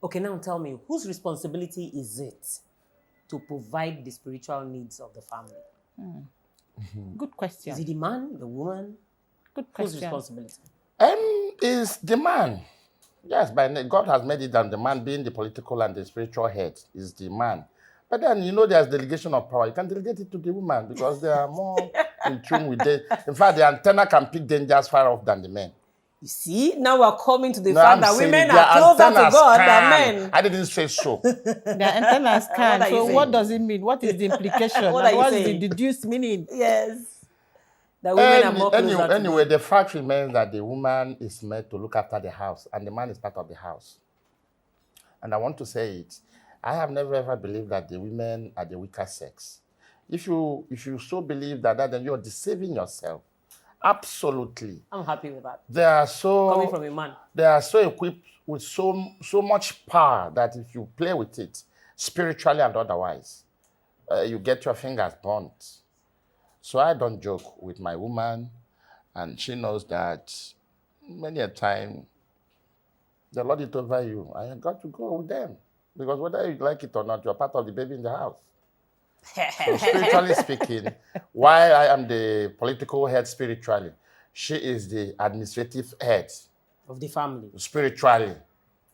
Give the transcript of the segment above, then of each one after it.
Okay, now tell me, whose responsibility is it to provide the spiritual needs of the family? Good question. Is it the man, the woman? Good Whose question. responsibility? Is the man. Yes, God has made it that the man being the political and the spiritual head is the man. But then, there's delegation of power. You can delegate it to the woman because they are more in tune with it. In fact, the antenna can pick dangers far off than the men. You see, now we're coming to the No, fact I'm that saying women their are closer to antennas God than can. men. I didn't say so. Their antennas can. What are you So saying? what does it mean? What is the implication? What are you What is the saying? deduced meaning? Yes. That women are more closer Anyway, to the fact remains that the woman is meant to look after the house and the man is part of the house. And I want to say it. I have never ever believed that the women are the weaker sex. If you so believe that, then you're deceiving yourself. Absolutely. I'm happy with that. They are so Coming from a man. They are so equipped with so much power that if you play with it, spiritually and otherwise, you get your fingers burnt. So I don't joke with my woman, and she knows that many a time the Lord is over you. I got to go with them. Because whether you like it or not, you're part of the baby in the house. So spiritually speaking, while I am the political head spiritually, she is the administrative head Of the family. spiritually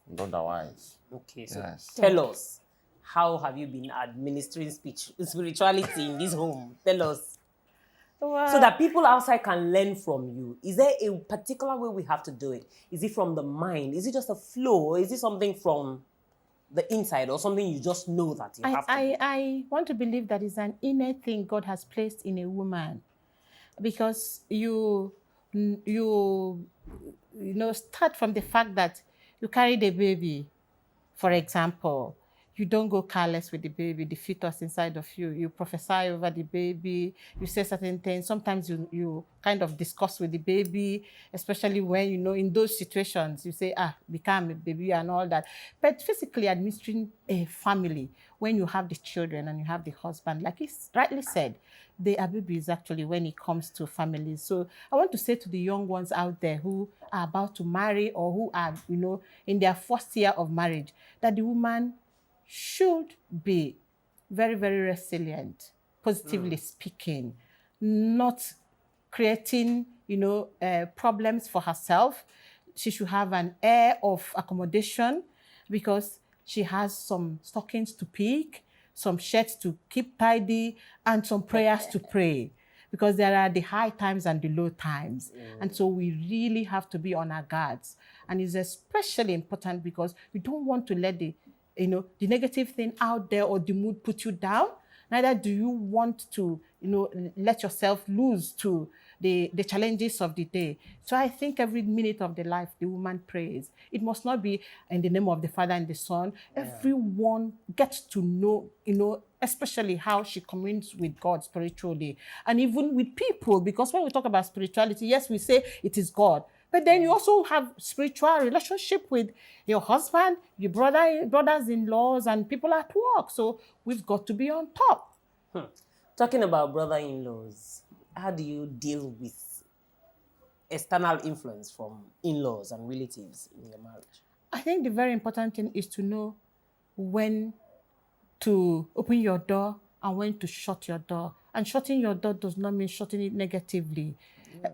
and otherwise. Okay, so Yes. tell us, how have you been administering spirituality in this home? Tell us. Well, So that people outside can learn from you. Is there a particular way we have to do it? Is it from the mind? Is it just a flow? Or is it something from the inside or something you just know that you have to do? I want to believe that it's an inner thing God has placed in a woman, because you start from the fact that you carry the baby, for example. You don't go careless with the baby, the fetus inside of you. You prophesy over the baby. You say certain things. Sometimes you kind of discuss with the baby, especially when, in those situations, you say, become a baby and all that. But physically administering a family, when you have the children and you have the husband, like he's rightly said, they are babies actually when it comes to families. So I want to say to the young ones out there who are about to marry or who are, in their first year of marriage, that the woman should be very, very resilient, positively speaking, not creating, problems for herself. She should have an air of accommodation because she has some stockings to pick, some shirts to keep tidy, and some prayers to pray. Because there are the high times and the low times. And so we really have to be on our guards. And it's especially important because we don't want to let the negative thing out there or the mood put you down. Neither do you want to, let yourself lose to the challenges of the day. So I think every minute of the life, the woman prays. It must not be in the name of the Father and the Son. Yeah. Everyone gets to know, especially how she communes with God spiritually and even with people. Because when we talk about spirituality, yes, we say it is God. But then you also have spiritual relationship with your husband, your brothers-in-laws, and people at work. So we've got to be on top. Talking about brother-in-laws, how do you deal with external influence from in-laws and relatives in your marriage? I think the very important thing is to know when to open your door and when to shut your door. And shutting your door does not mean shutting it negatively.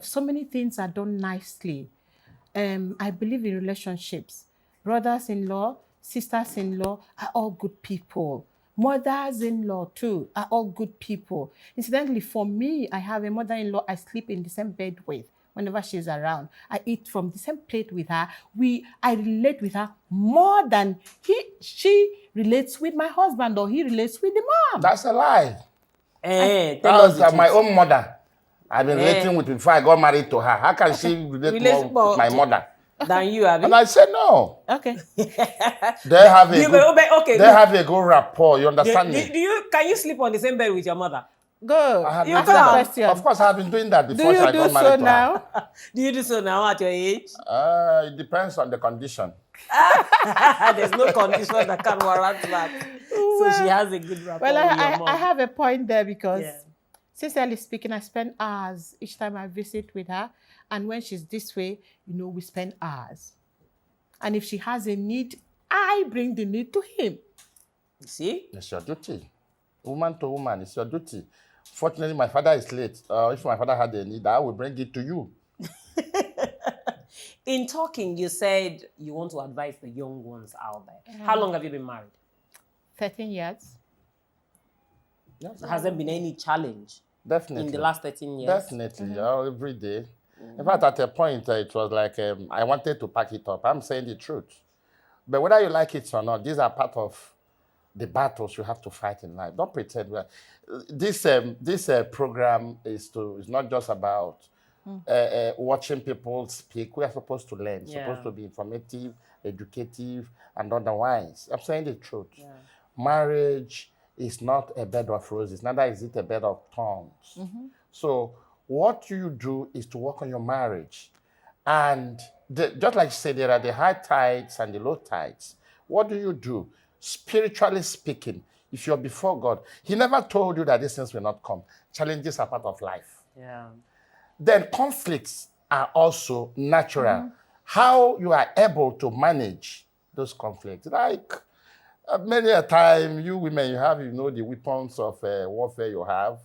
So many things are done nicely. I believe in relationships. Brothers-in-law, sisters-in-law are all good people. Mothers-in-law too are all good people. Incidentally, for me, I have a mother-in-law I sleep in the same bed with whenever she's around. I eat from the same plate with her. I relate with her more than she relates with my husband or he relates with the mom. That's a lie. That was my own mother. I've been relating with before I got married to her. How can she relate more with my mother? Than you, Abby? And I said no. Okay. They have a good rapport. You understand me? Can you sleep on the same bed with your mother? Go. Of course, I've been doing that before. Do you do so now? Do you do so now at your age? It depends on the condition. There's no condition that can warrant that. So she has a good rapport with your mom. I have a point there because, sincerely speaking, I spend hours each time I visit with her. And when she's this way, we spend hours. And if she has a need I bring the need to him. You see? It's your duty. Woman to woman, it's your duty. Fortunately, my father is late. If my father had a need, I will bring it to you. In talking, you said you want to advise the young ones out there. How long have you been married? 13 years. Yes, Has there been any challenge definitely. in the last 13 years? Definitely, every day. In fact, at a point, it was like I wanted to pack it up. I'm saying the truth. But whether you like it or not, these are part of the battles you have to fight in life. Don't pretend. This program is not just about watching people speak. We are supposed to learn. It's supposed to be informative, educative, and otherwise. I'm saying the truth. Yeah. Marriage is not a bed of roses. Neither is it a bed of thorns. So what you do is to work on your marriage. And just like you said, there are the high tides and the low tides. What do? Spiritually speaking, if you're before God, He never told you that these things will not come. Challenges are part of life. Yeah. Then conflicts are also natural. How you are able to manage those conflicts. Like many a time, you women, you have, the weapons of warfare you have,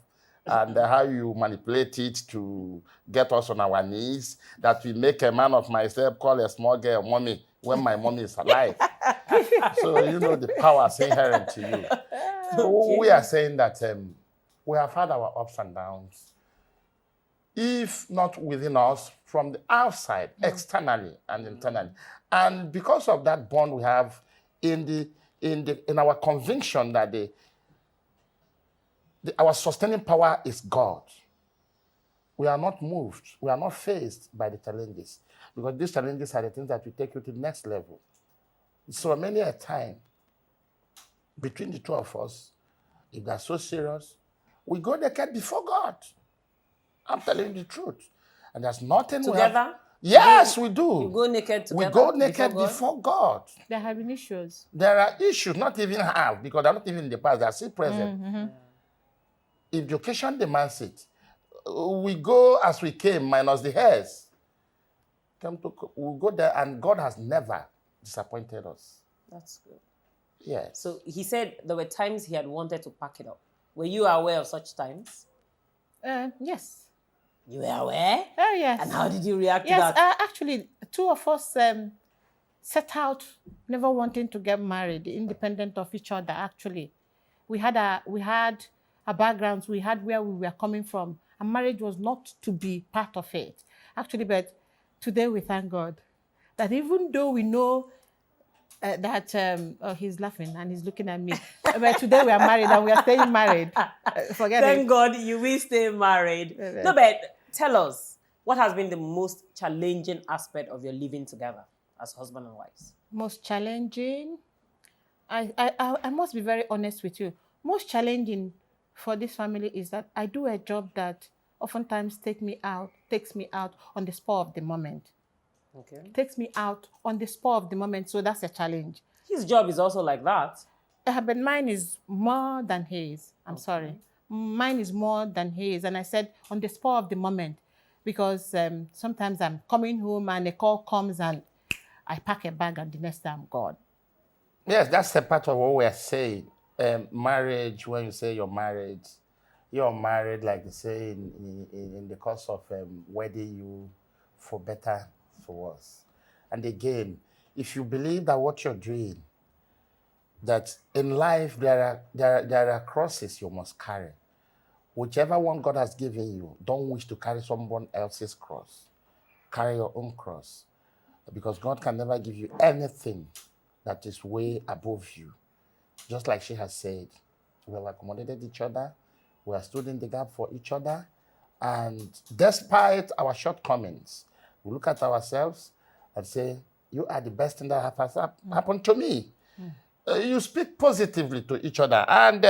and how you manipulate it to get us on our knees, that we make a man of myself call a small girl mommy when my mommy is alive. So the powers inherent to you. So we are saying that we have had our ups and downs, if not within us, from the outside, externally and internally. And because of that bond we have in our conviction that our sustaining power is God, we are not moved, we are not faced by the challenges, because these challenges are the things that will take you to the next level. So many a time, between the two of us, if they're so serious, we go naked before God. I'm telling you the truth. And there's nothing Together? Yes, we do. You go naked together? We go naked before God. There have been issues. There are issues, not even half, because they're not even in the past, they're still present. If the occasion demands it, we go as we came, minus the hairs. We'll go there, and God has never disappointed us. That's good. Yes. So he said there were times he had wanted to pack it up. Were you aware of such times? Yes. You were aware? Oh, yes. And how did you react to Yes, that? actually, two of us set out never wanting to get married, independent of each other, actually. We had our backgrounds, we had where we were coming from, and marriage was not to be part of it. Actually, but today we thank God that even though we know he's laughing and he's looking at me, but today we are married and we are staying married. Forget Thank it. God you will stay married. No, but tell us, what has been the most challenging aspect of your living together as husband and wives? Most challenging, I must be very honest with you. Most challenging for this family is that I do a job that oftentimes takes me out on the spur of the moment. Okay. Takes me out on the spur of the moment, so that's a challenge. His job is also like that. But mine is more than his. I'm sorry. Mine is more than his. And I said on the spur of the moment, because sometimes I'm coming home and a call comes and I pack a bag and the next day I'm gone. Yes, that's a part of what we're saying. Marriage, when you say you're married like they say in the course of wedding you for better, for worse. And again, if you believe that what you're doing, that in life there are crosses you must carry. Whichever one God has given you, don't wish to carry someone else's cross. Carry your own cross. Because God can never give you anything that is way above you. Just like she has said, we have accommodated each other, we have stood in the gap for each other, and despite our shortcomings, we look at ourselves and say, you are the best thing that has happened to me. You speak positively to each other, and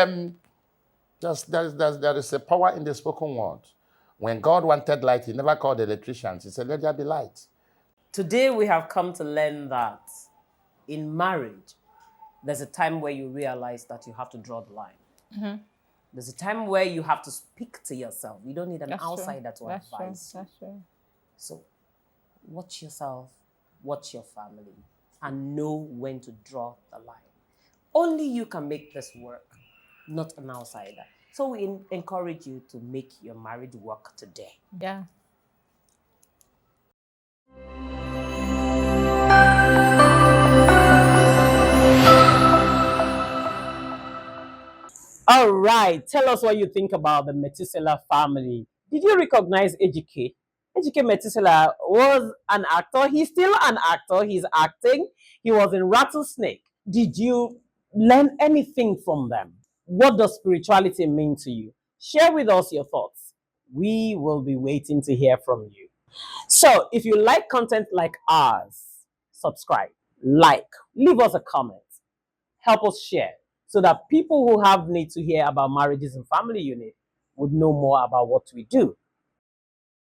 there is a power in the spoken word. When God wanted light, He never called the electricians. He said, let there be light. Today we have come to learn that in marriage, there's a time where you realize that you have to draw the line. There's a time where you have to speak to yourself. You don't need an outsider to advise you. That's true. So watch yourself, watch your family, and know when to draw the line. Only you can make this work, not an outsider. So we encourage you to make your marriage work today. Yeah. All right, tell us what you think about the Metusela family. Did you recognize Ejike? Ejike Metusela was an actor. He's still an actor. He's acting. He was in Rattlesnake. Did you learn anything from them? What does spirituality mean to you? Share with us your thoughts. We will be waiting to hear from you. So, if you like content like ours, subscribe, like, leave us a comment, help us share so that people who have need to hear about marriages and family unit would know more about what we do.